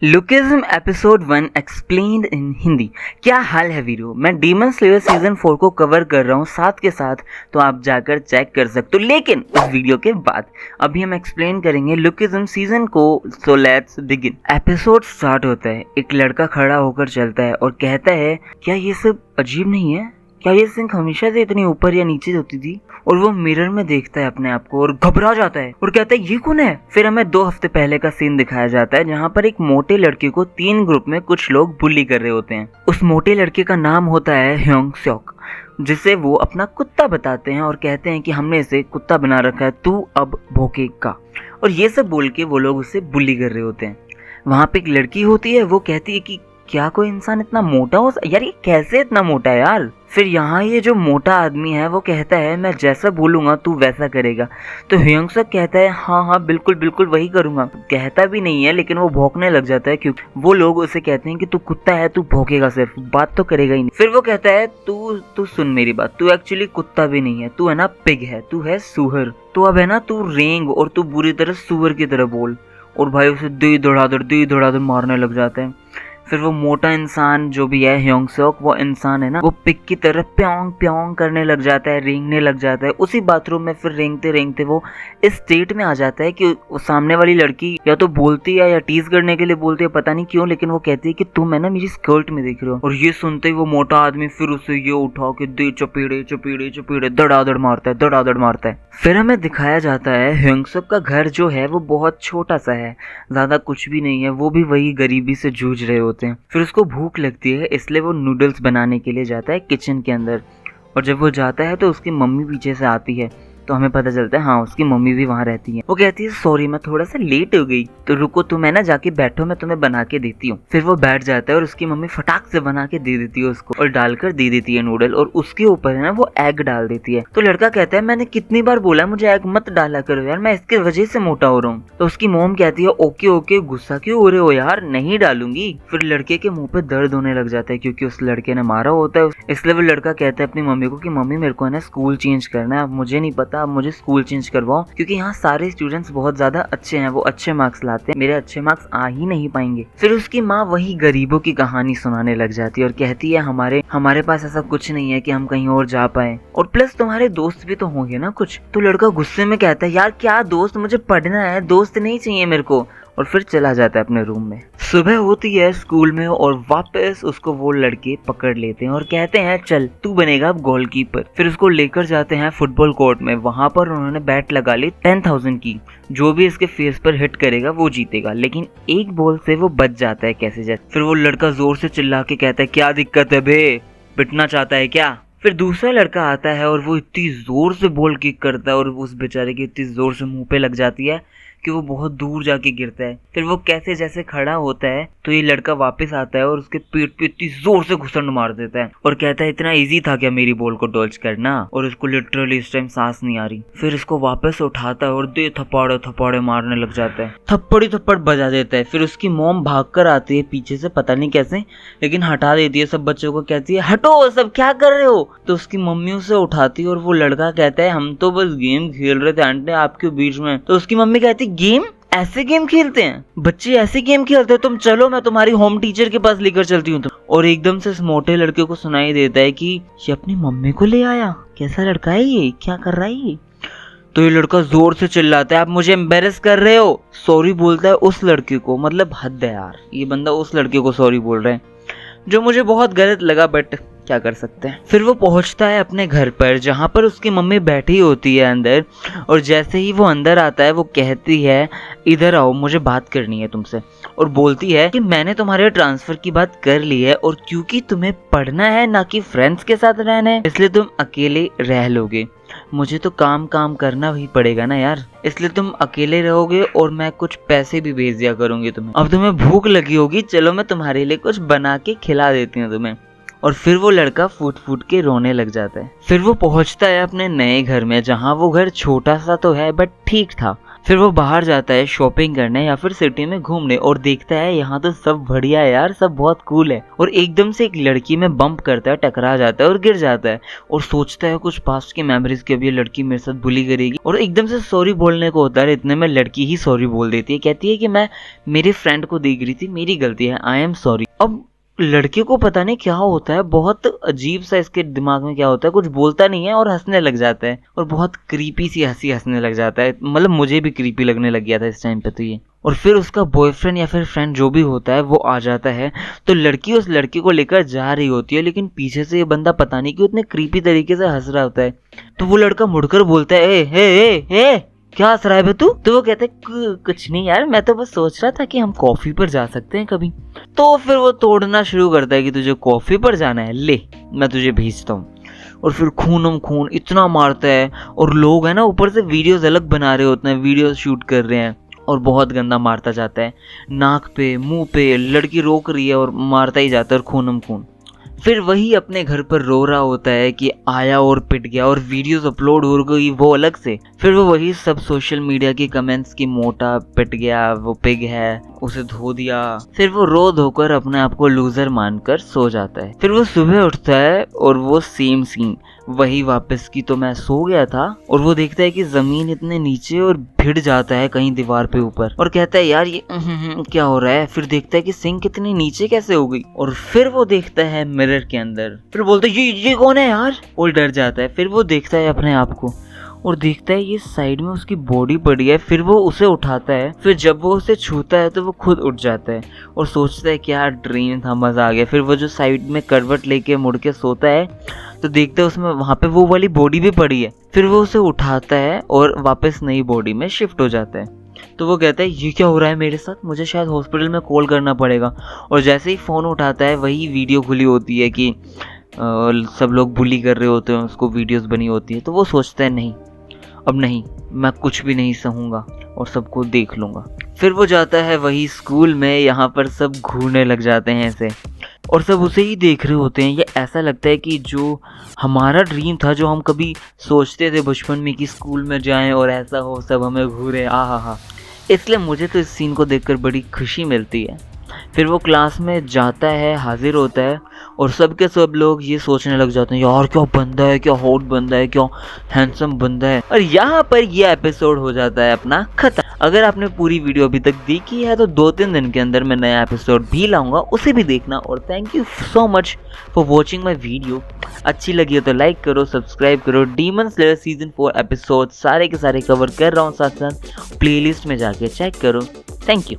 Lookism episode 1 explained इन हिंदी। क्या हाल है वीरो, मैं डीमन स्लेयर सीजन 4 को कवर कर रहा हूँ साथ के साथ, तो आप जाकर चेक कर सकते हो। लेकिन इस वीडियो के बाद अभी हम एक्सप्लेन करेंगे लुकिज्म सीजन को। So let's begin. Episode start होता है, एक लड़का खड़ा होकर चलता है और कहता है, क्या ये सब अजीब नहीं है? क्या ये सिंक हमेशा से इतनी ऊपर या नीचे होती थी? और वो मिरर में देखता है अपने आप को और घबरा जाता है और कहता है ये कौन है? फिर हमें 2 हफ्ते पहले का सीन दिखाया जाता है जहाँ पर एक मोटे लड़के को 3 ग्रुप में कुछ लोग बुली कर रहे होते हैं। उस मोटे लड़के का नाम होता है ह्योंग सेok, जिसे वो अपना कुत्ता बताते हैं और कहते हैं कि हमने इसे कुत्ता बना रखा है, तू अब भौंकेगा। और ये सब बोल के वो लोग उसे बुली कर रहे होते हैं। वहाँ पे एक लड़की होती है, वो कहती है कि क्या कोई इंसान इतना मोटा हो यार, ये कैसे इतना मोटा है यार? फिर यहाँ ये जो मोटा आदमी है वो कहता है मैं जैसा बोलूंगा तू वैसा करेगा। तो ह्योंग सेok कहता है हाँ बिल्कुल बिल्कुल वही करूंगा। कहता भी नहीं है लेकिन वो भौंकने लग जाता है क्योंकि वो लोग उसे कहते हैं कि तू कुत्ता है, तू भौंकेगा, सिर्फ बात तो करेगा ही नहीं। फिर वो कहता है तू सुन मेरी बात, तू एक्चुअली कुत्ता भी नहीं है, तू है ना पिग है, तू है सूअर। तो अब है ना तू रेंग और तू बुरी तरह सूअर की तरह बोल। और भाई उसे दी धड़ाधड़ मारने लग जाते हैं। फिर वो मोटा इंसान जो भी है ह्योंग सेok, वो इंसान है ना, वो पिग की तरह प्योंग प्योंग करने लग जाता है, रेंगने लग जाता है। उसी बाथरूम में फिर रेंगते रेंगते वो इस स्टेट में आ जाता है कि सामने वाली लड़की या तो बोलती है या टीज करने के लिए बोलती है, पता नहीं क्यों, लेकिन वो कहती है कि तुम है ना मेरी स्कर्ट में देख रहे हो। और ये सुनते ही वो मोटा आदमी फिर उसे ये उठा के दे चपेड़े धड़ाधड़ मारता है। फिर हमें दिखाया जाता है ह्योंग सेok का घर जो है वो बहुत छोटा सा है, ज्यादा कुछ भी नहीं है, वो भी वही गरीबी से जूझ रहे होते हैं। फिर उसको भूख लगती है, इसलिए वो नूडल्स बनाने के लिए जाता है किचन के अंदर। और जब वो जाता है तो उसकी मम्मी पीछे से आती है, तो हमें पता चलता है हाँ उसकी मम्मी भी वहाँ रहती है। वो कहती है सॉरी मैं थोड़ा सा लेट हो गई, तो रुको तुम है ना जाके बैठो, मैं तुम्हें बना के देती हूँ। फिर वो बैठ जाता है और उसकी मम्मी फटाक से बना के दे देती है उसको और डालकर दे देती है नूडल, और उसके ऊपर है ना वो एग डाल देती है। तो लड़का कहता है मैंने कितनी बार बोला मुझे एग मत डाला करो यार, मैं इसके वजह से मोटा हो रहा हूँ। तो उसकी मॉम कहती है ओके गुस्सा क्यों हो रहे हो यार, नहीं डालूंगी। फिर लड़के के मुंह पे दर्द होने लग जाता है क्योंकि उस लड़के ने मारा होता है, इसलिए वो लड़का कहता है अपनी मम्मी को कि मम्मी मेरे को है ना स्कूल चेंज करना है, अब मुझे नहीं पता, अब मुझे स्कूल चेंज करवाओ क्योंकि यहाँ सारे स्टूडेंट्स बहुत ज्यादा अच्छे हैं, वो अच्छे मार्क्स लाते हैं, मेरे अच्छे मार्क्स आ ही नहीं पाएंगे। फिर उसकी माँ वही गरीबों की कहानी सुनाने लग जाती है और कहती है हमारे पास ऐसा कुछ नहीं है कि हम कहीं और जा पाए, और प्लस तुम्हारे दोस्त भी तो होंगे ना कुछ। तो लड़का गुस्से में कहता है यार क्या दोस्त, मुझे पढ़ना है, दोस्त नहीं चाहिए मेरे को, और फिर चला जाता है अपने रूम में। सुबह होती है स्कूल में और वापस उसको वो लड़के पकड़ लेते हैं और कहते हैं चल तू बनेगा अब गोलकीपर। फिर उसको लेकर जाते हैं फुटबॉल कोर्ट में, वहां पर उन्होंने बैट लगा ली 10,000 की, जो भी इसके फेस पर हिट करेगा वो जीतेगा, लेकिन एक बॉल से वो बच जाता है कैसे जैसे। फिर वो लड़का जोर से चिल्ला के कहता है क्या दिक्कत है बे, पिटना चाहता है क्या? फिर दूसरा लड़का आता है और वो इतनी जोर से बॉल किक करता है और उस बेचारे की इतनी जोर से मुंह पे लग जाती है कि वो बहुत दूर जाके गिरता है। फिर वो कैसे जैसे खड़ा होता है तो ये लड़का वापस आता है और उसके पेट पे इतनी जोर से घुसंड मार देता है और कहता है इतना इजी था क्या मेरी बॉल को डॉज करना, और उसको लिटरली इस टाइम सांस नहीं आ रही। फिर इसको वापस उठाता है और दे थप्पड़ मारने लग जाता है, थप्पड़ बजा देता है। फिर उसकी मॉम भाग कर आती है पीछे से, पता नहीं कैसे, लेकिन हटा देती है सब बच्चों को, कहती है हटो सब क्या कर रहे हो। तो उसकी मम्मी उसे उठाती है और वो लड़का कहता है हम तो बस गेम खेल रहे थे आंटी आपके बीच में। तो उसकी मम्मी कहती गेम, ऐसे गेम खेलते हैं बच्चे, ऐसे गेम खेलते हैं, तुम चलो मैं तुम्हारी होम टीचर के पास लेकर चलती हूँ। और एकदम से इस मोटे लड़के को सुनाई देता है कि ये अपनी मम्मी को ले आया, कैसा लड़का है ये, क्या कर रहा है ये? तो ये लड़का जोर से चिल्लाता है आप मुझे एम्बेरस कर रहे हो। सॉरी बोलता है उस लड़के को, मतलब हद है यार, ये बंदा उस लड़के को सॉरी बोल रहा है, जो मुझे बहुत गलत लगा, बट क्या कर सकते हैं। फिर वो पहुंचता है अपने घर पर जहां पर उसकी मम्मी बैठी होती है अंदर, और जैसे ही वो अंदर आता है वो कहती है इधर आओ मुझे बात करनी है तुमसे, और बोलती है कि मैंने तुम्हारे ट्रांसफर की बात कर ली है और क्योंकि तुम्हें पढ़ना है ना कि फ्रेंड्स के साथ रहना है, इसलिए तुम अकेले रह लोगे, मुझे तो काम करना भी पड़ेगा ना यार, इसलिए तुम अकेले रहोगे और मैं कुछ पैसे भी भेज दिया करूंगी तुम्हें। अब तुम्हें भूख लगी होगी, चलो मैं तुम्हारे लिए कुछ बना के खिला देती हूँ तुम्हें। और फिर वो लड़का फूट के रोने लग जाता है। फिर वो पहुंचता है अपने नए घर में, जहाँ वो घर छोटा सा तो है बट ठीक था, फिर वो बाहर जाता है शॉपिंग करने या फिर सिटी में घूमने और देखता है यहाँ तो सब बढ़िया है यार, सब बहुत कूल है। और एकदम से एक लड़की में बम्प करता है, टकरा जाता है और गिर जाता है और सोचता है कुछ पास्ट की मेमोरीज की, अब ये लड़की मेरे साथ बुली करेगी और एकदम से सॉरी बोलने को होता है। इतने में लड़की ही सॉरी बोल देती है, कहती है कि मैं मेरे फ्रेंड को देख रही थी, मेरी गलती है, आई एम सॉरी। अब लड़के को पता नहीं क्या होता है, बहुत अजीब सा इसके दिमाग में क्या होता है, कुछ बोलता नहीं है और हंसने लग जाता है और बहुत क्रीपी सी हंसी हंसने लग जाता है। मतलब मुझे भी क्रीपी लगने लग गया था इस टाइम पे तो ये। और फिर उसका बॉयफ्रेंड या फिर फ्रेंड जो भी होता है वो आ जाता है, तो लड़की उस लड़के को लेकर जा रही होती है, लेकिन पीछे से ये बंदा पता नहीं क्यों इतने क्रीपी तरीके से हंस रहा होता है। तो वो लड़का मुड़कर बोलता है, ए हे हे हे क्या हंस रहा है बे तू? तो वो कहते हैं कुछ नहीं यार, मैं तो बस सोच रहा था कि हम कॉफी पर जा सकते हैं कभी। तो फिर वो तोड़ना शुरू करता है कि तुझे कॉफी पर जाना है, ले मैं तुझे भेजता हूँ। और फिर खूनम खून इतना मारता है और लोग है ना ऊपर से वीडियोस अलग बना रहे होते हैं, वीडियोस शूट कर रहे हैं और बहुत गंदा मारता जाता है, नाक पे मुंह पे। लड़की रोक रही है और मारता ही जाता है और खूनम खून। फिर वही अपने घर पर रो रहा होता है कि आया और पिट गया और वीडियोस अपलोड हो गई वो अलग से। फिर वो वही सब सोशल मीडिया की कमेंट्स की मोटा पिट गया, वो पिग है, उसे धो दिया। फिर वो रो धोकर अपने आप को लूजर मानकर सो जाता है। फिर वो सुबह उठता है और वो सेम सीन वही वापस की, तो मैं सो गया था। और वो देखता है कि जमीन इतने नीचे और भिड़ जाता है कहीं दीवार पे ऊपर और कहता है यार ये क्या हो रहा है। फिर देखता है कि सिंक इतनी नीचे कैसे हो गई और फिर वो देखता है मिरर के अंदर। फिर बोलता है ये कौन है यार, और डर जाता है। फिर वो देखता है अपने आप को और देखता है ये साइड में उसकी बॉडी पड़ी है। फिर वो उसे उठाता है, फिर जब वो उसे छूता है तो वो खुद उठ जाता है और सोचता है क्या ड्रीम था, मजा आ गया। फिर वो जो साइड में करवट लेके मुड़ के सोता है तो देखता है उसमें वहां पे वो वाली बॉडी भी पड़ी है। फिर वो उसे उठाता है और वापस नई बॉडी में शिफ्ट हो जाता है। तो वो कहता है ये क्या हो रहा है मेरे साथ, मुझे शायद हॉस्पिटल में कॉल करना पड़ेगा। और जैसे ही फ़ोन उठाता है वही वीडियो खुली होती है कि सब लोग बुली कर रहे होते हैं उसको, वीडियोस बनी होती है। तो वो सोचता है नहीं, अब नहीं, मैं कुछ भी नहीं सहूँगा और सबको देख लूँगा। फिर वो जाता है वही स्कूल में, यहाँ पर सब घूरने लग जाते हैं ऐसे और सब उसे ही देख रहे होते हैं। ये ऐसा लगता है कि जो हमारा ड्रीम था, जो हम कभी सोचते थे बचपन में कि स्कूल में जाएं और ऐसा हो, सब हमें घूरे, हा। इसलिए मुझे तो इस सीन को देखकर बड़ी खुशी मिलती है। फिर वो क्लास में जाता है, हाजिर होता है और सब के सब लोग ये सोचने लग जाते हैं यार क्या बंदा है, क्या हॉट बंदा है, क्या हैंडसम बंदा है। और यहाँ पर ये एपिसोड हो जाता है अपना खत्म। अगर आपने पूरी वीडियो अभी तक देखी है तो 2-3 दिन के अंदर मैं नया एपिसोड भी लाऊंगा, उसे भी देखना। और thank you so much for watching my video. अच्छी लगी हो तो लाइक करो, सब्सक्राइब करो। डीमन स्लेयर सीजन 4 एपिसोड सारे के सारे कवर कर रहा हूँ, साथ साथ प्लेलिस्ट में जाके चेक करो। Thank you.